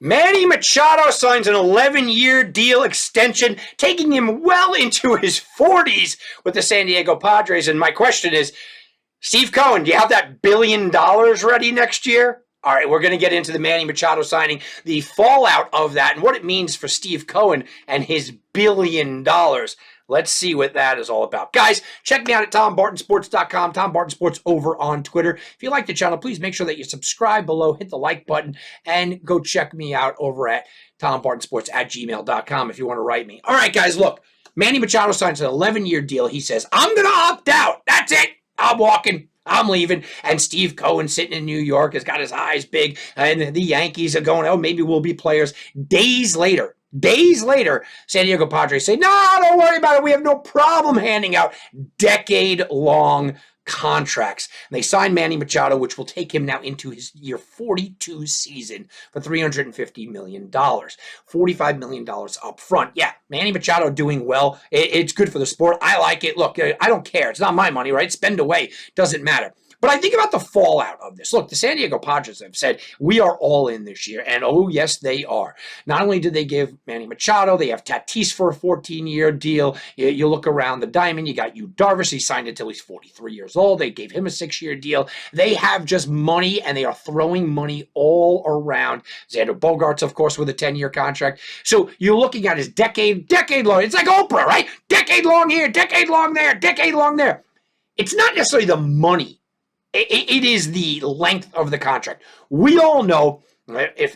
Manny Machado signs an 11-year deal extension, taking him well into his 40s with the San Diego Padres. And my question is, Steve Cohen, do you have that $1 billion ready next year? All right, we're going to get into the Manny Machado signing, the fallout of that, and what it means for Steve Cohen and his $1 billion. Let's see what that is all about. Guys, check me out at TomBartonSports.com, Tom Barton Sports over on Twitter. If you like the channel, please make sure that you subscribe below, hit the like button, and go check me out over at TomBartonSports@gmail.com if you want to write me. All right, guys, look. Manny Machado signs an 11-year deal. He says, I'm going to opt out. That's it. I'm walking. I'm leaving. And Steve Cohen, sitting in New York, has got his eyes big. And the Yankees are going, oh, maybe we'll be players. Days later, San Diego Padres say, no, don't worry about it. We have no problem handing out decade-long contracts. And they signed Manny Machado, which will take him now into his year 42 season for $350 million. $45 million up front. Yeah, Manny Machado doing well. It's good for the sport. I like it. Look, I don't care. It's not my money, right? Spend away. Doesn't matter. But I think about the fallout of this. Look, the San Diego Padres have said, we are all in this year. And oh, yes, they are. Not only did they give Manny Machado, they have Tatis for a 14-year deal. You look around the diamond, you got Yu Darvish. He signed until he's 43 years old. They gave him a 6-year deal. They have just money, and they are throwing money all around. Xander Bogaerts, of course, with a 10-year contract. So you're looking at his decade long. It's like Oprah, right? Decade long here, decade long there, decade long there. It's not necessarily the money. It is the length of the contract. We all know,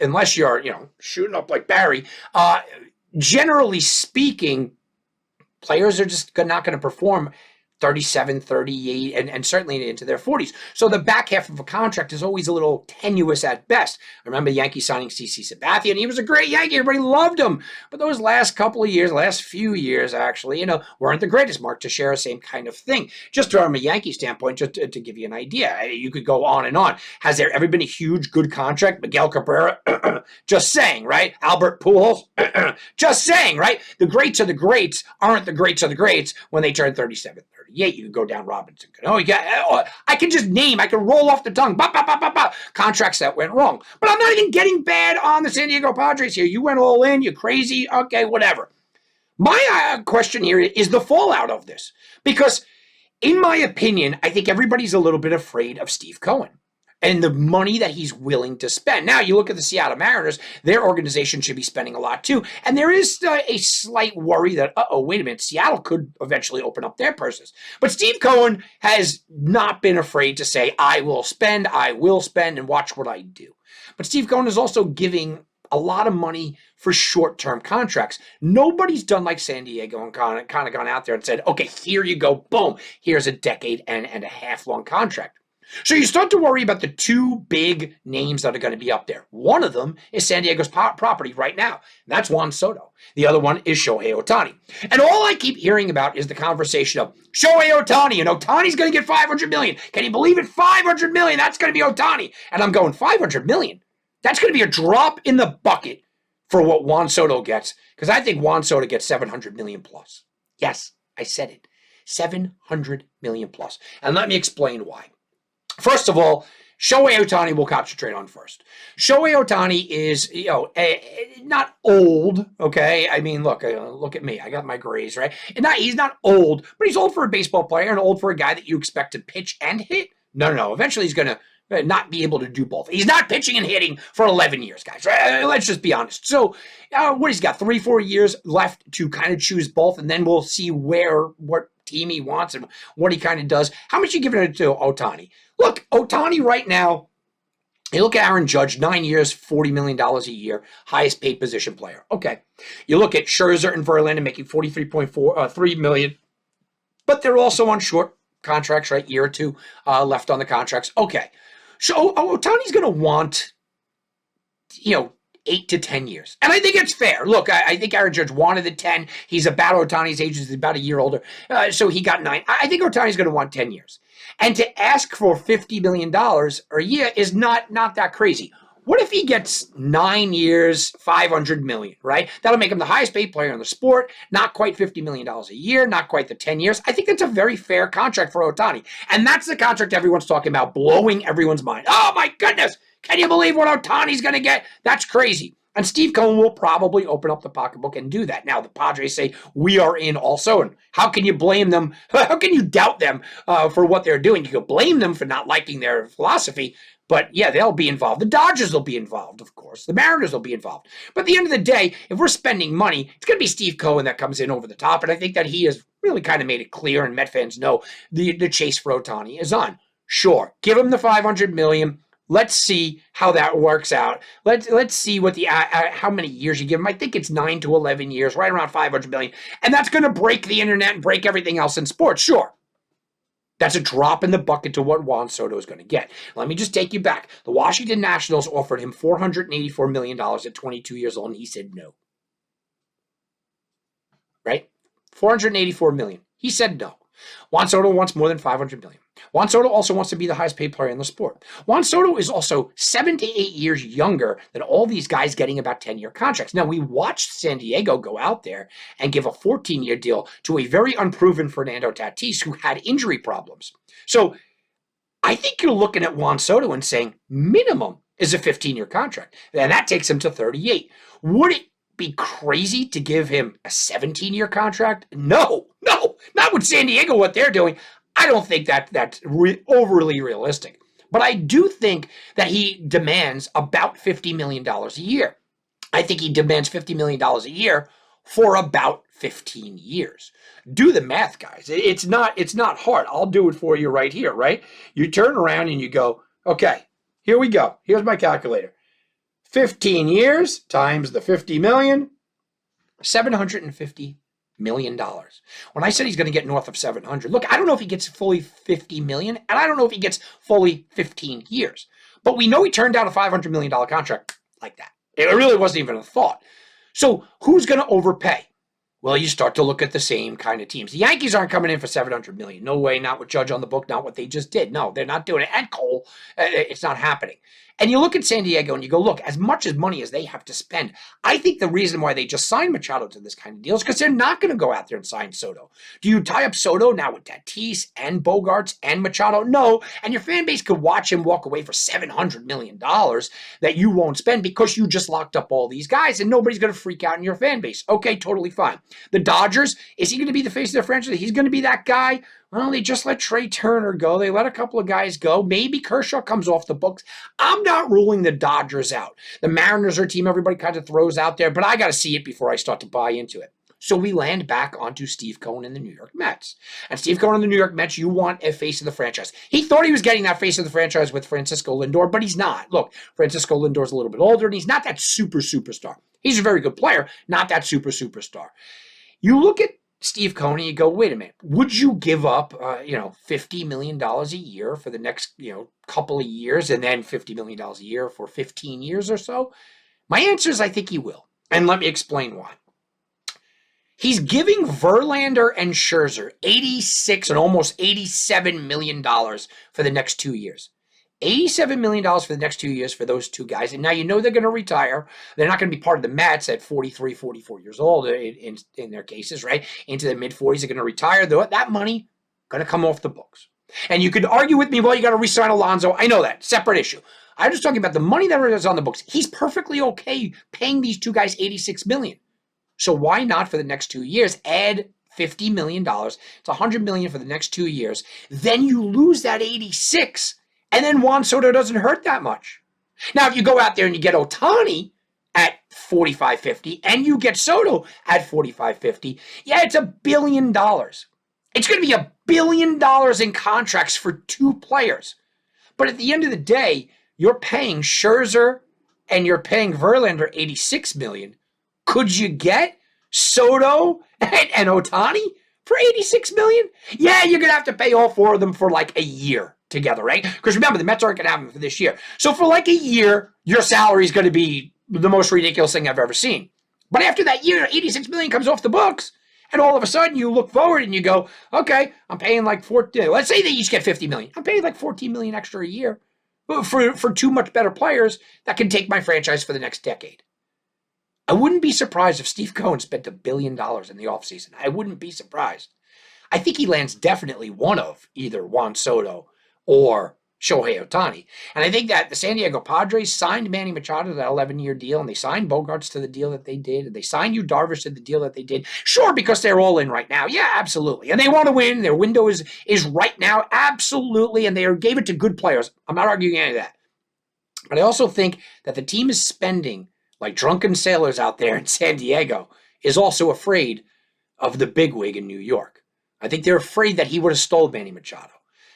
unless you're, shooting up like Barry, generally speaking, players are just not going to perform 37, 38, and certainly into their 40s. So the back half of a contract is always a little tenuous at best. I remember the Yankees signing CC Sabathia, and he was a great Yankee. Everybody loved him. But those last few years, actually, weren't the greatest. Mark Teixeira, same kind of thing. Just from a Yankee standpoint, just to give you an idea, you could go on and on. Has there ever been a huge, good contract? Miguel Cabrera, just saying, right? Albert Pujols, just saying, right? The greats of the greats aren't the greats of the greats when they turn 37, 38. You can go down Robinson. I can just name, I can roll off the tongue. Contracts that went wrong. But I'm not even getting bad on the San Diego Padres here. You went all in, you're crazy. Okay, whatever. My question here is the fallout of this. Because in my opinion, I think everybody's a little bit afraid of Steve Cohen and the money that he's willing to spend. Now, you look at the Seattle Mariners, their organization should be spending a lot too. And there is a slight worry that, wait a minute, Seattle could eventually open up their purses. But Steve Cohen has not been afraid to say, I will spend, and watch what I do. But Steve Cohen is also giving a lot of money for short-term contracts. Nobody's done like San Diego and kind of gone out there and said, okay, here you go, boom, here's a decade and a half long contract. So you start to worry about the two big names that are going to be up there. One of them is San Diego's property right now. And that's Juan Soto. The other one is Shohei Ohtani. And all I keep hearing about is the conversation of Shohei Ohtani, and Ohtani's going to get $500 million. Can you believe it? $500 million. That's going to be Ohtani. And I'm going, $500 million? That's going to be a drop in the bucket for what Juan Soto gets, because I think Juan Soto gets $700 million plus. Yes, I said it. $700 million plus. And let me explain why. First of all, Shohei Ohtani will concentrate on first. Shohei Ohtani is, not old, okay? I mean, look at me. I got my grays, right? And he's not old, but he's old for a baseball player and old for a guy that you expect to pitch and hit. No. Eventually, he's going to not be able to do both. He's not pitching and hitting for 11 years, guys. Right? Let's just be honest. So, what he's got, 3-4 years left to kind of choose both, and then we'll see what team he wants and what he kind of does. How much are you giving it to Ohtani? Look, Ohtani right now, you look at Aaron Judge, 9 years, $40 million a year, highest paid position player. Okay. You look at Scherzer and Verlander making $43.3 million, but they're also on short contracts, right? Year or two left on the contracts. Okay. So Ohtani's going to want, 8 to 10 years. And I think it's fair. Look, I think Aaron Judge wanted the 10. He's about Ohtani's age. He's about a year older. So he got 9. I think Ohtani's going to want 10 years. And to ask for $50 million a year is not that crazy. What if he gets 9 years, $500 million, right? That'll make him the highest paid player in the sport. Not quite $50 million a year, not quite the 10 years. I think that's a very fair contract for Ohtani. And that's the contract everyone's talking about, blowing everyone's mind. Oh, my goodness. Can you believe what Ohtani's going to get? That's crazy. And Steve Cohen will probably open up the pocketbook and do that. Now, the Padres say, we are in also. And how can you blame them? How can you doubt them for what they're doing? You could blame them for not liking their philosophy. But yeah, they'll be involved. The Dodgers will be involved, of course. The Mariners will be involved. But at the end of the day, if we're spending money, it's going to be Steve Cohen that comes in over the top. And I think that he has really kind of made it clear, and Met fans know the chase for Ohtani is on. Sure, give him the $500 million. Let's see how that works out. Let's see what the how many years you give him. I think it's 9 to 11 years, right around $500 million, and that's going to break the internet and break everything else in sports. Sure, that's a drop in the bucket to what Juan Soto is going to get. Let me just take you back. The Washington Nationals offered him $484 million at 22 years old, and he said no. Right? $484 million. He said no. Juan Soto wants more than $500 million. Juan Soto also wants to be the highest paid player in the sport. Juan Soto is also 7 to 8 years younger than all these guys getting about 10-year contracts. Now, we watched San Diego go out there and give a 14-year deal to a very unproven Fernando Tatis who had injury problems. So I think you're looking at Juan Soto and saying minimum is a 15-year contract. And that takes him to 38. Would it be crazy to give him a 17-year contract? No, not with San Diego, what they're doing. I don't think that's overly realistic. But I do think that he demands about $50 million a year. I think he demands $50 million a year for about 15 years. Do the math, guys. It's not hard. I'll do it for you right here, right? You turn around and you go, okay, here we go. Here's my calculator. 15 years times the 50 million, $750 million. When I said he's going to get north of 700, look, I don't know if he gets fully 50 million, and I don't know if he gets fully 15 years. But we know he turned down a $500 million contract like that. It really wasn't even a thought. So who's going to overpay? Well, you start to look at the same kind of teams. The Yankees aren't coming in for $700 million. No way, not with Judge on the book, not what they just did. No, they're not doing it. And Cole, it's not happening. And you look at San Diego and you go, look, as much as money as they have to spend, I think the reason why they just signed Machado to this kind of deal is because they're not going to go out there and sign Soto. Do you tie up Soto now with Tatis and Bogarts and Machado? No. And your fan base could watch him walk away for $700 million that you won't spend because you just locked up all these guys and nobody's going to freak out in your fan base. Okay, totally fine. The Dodgers, is he going to be the face of their franchise? He's going to be that guy. Well, they just let Trey Turner go. They let a couple of guys go. Maybe Kershaw comes off the books. I'm not ruling the Dodgers out. The Mariners are a team everybody kind of throws out there, but I got to see it before I start to buy into it. So we land back onto Steve Cohen and the New York Mets. And Steve Cohen and the New York Mets, you want a face of the franchise. He thought he was getting that face of the franchise with Francisco Lindor, but he's not. Look, Francisco Lindor's a little bit older, and he's not that superstar. He's a very good player, not that superstar. You look at Steve Cohen, you go, wait a minute, would you give up, $50 million a year for the next, couple of years and then $50 million a year for 15 years or so? My answer is I think he will. And let me explain why. He's giving Verlander and Scherzer $86 and almost $87 million for the next 2 years. $87 million for the next 2 years for those two guys. And now you know they're going to retire. They're not going to be part of the Mets at 43, 44 years old in their cases, right? Into the mid-40s, they're going to retire. That money going to come off the books. And you could argue with me, well, you got to re-sign Alonso. I know that. Separate issue. I'm just talking about the money that is on the books. He's perfectly okay paying these two guys $86 million. So why not for the next 2 years add $50 million? It's $100 million for the next 2 years. Then you lose that 86. And then Juan Soto doesn't hurt that much. Now, if you go out there and you get Ohtani at $45.50 and you get Soto at $45.50, yeah, it's $1 billion. It's going to be $1 billion in contracts for two players. But at the end of the day, you're paying Scherzer and you're paying Verlander $86 million. Could you get Soto and Ohtani for $86 million? Yeah, you're going to have to pay all four of them for like a year together, right? Because remember, the Mets aren't going to have him for this year. So for like a year, your salary is going to be the most ridiculous thing I've ever seen. But after that year, $86 million comes off the books, and all of a sudden you look forward and you go, okay, I'm paying like let's say they each get $50 million. I'm paying like $14 million extra a year for two much better players that can take my franchise for the next decade. I wouldn't be surprised if Steve Cohen spent $1 billion in the offseason. I wouldn't be surprised. I think he lands definitely one of either Juan Soto or Shohei Ohtani. And I think that the San Diego Padres signed Manny Machado to that 11-year deal, and they signed Bogarts to the deal that they did, and they signed Yu Darvish to the deal that they did. Sure, because they're all in right now. Yeah, absolutely. And they want to win. Their window is right now. Absolutely. And they gave it to good players. I'm not arguing any of that. But I also think that the team is spending like drunken sailors out there in San Diego is also afraid of the bigwig in New York. I think they're afraid that he would have stole Manny Machado.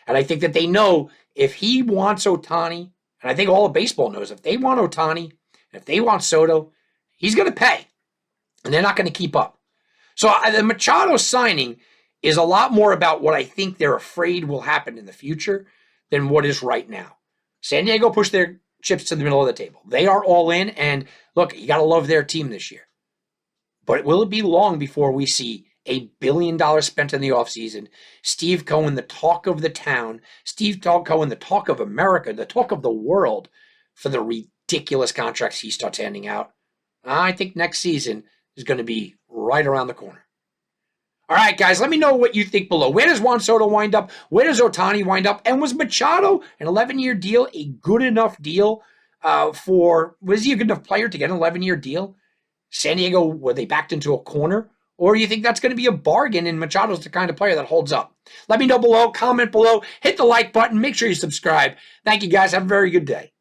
And I think that they know if he wants Ohtani, and I think all of baseball knows if they want Ohtani, if they want Soto, he's going to pay. And they're not going to keep up. So the Machado signing is a lot more about what I think they're afraid will happen in the future than what is right now. San Diego pushed their chips to the middle of the table. They are all in, and look, you got to love their team this year. But will it be long before we see $1 billion spent in the offseason? Steve Cohen, the talk of the town. Steve Cohen, the talk of America, the talk of the world for the ridiculous contracts he starts handing out. I think next season is going to be right around the corner. All right, guys, let me know what you think below. Where does Juan Soto wind up? Where does Ohtani wind up? And was Machado, an 11-year deal, a good enough deal was he a good enough player to get an 11-year deal? San Diego, were they backed into a corner? Or do you think that's going to be a bargain and Machado's the kind of player that holds up? Let me know below, comment below, hit the like button, make sure you subscribe. Thank you, guys. Have a very good day.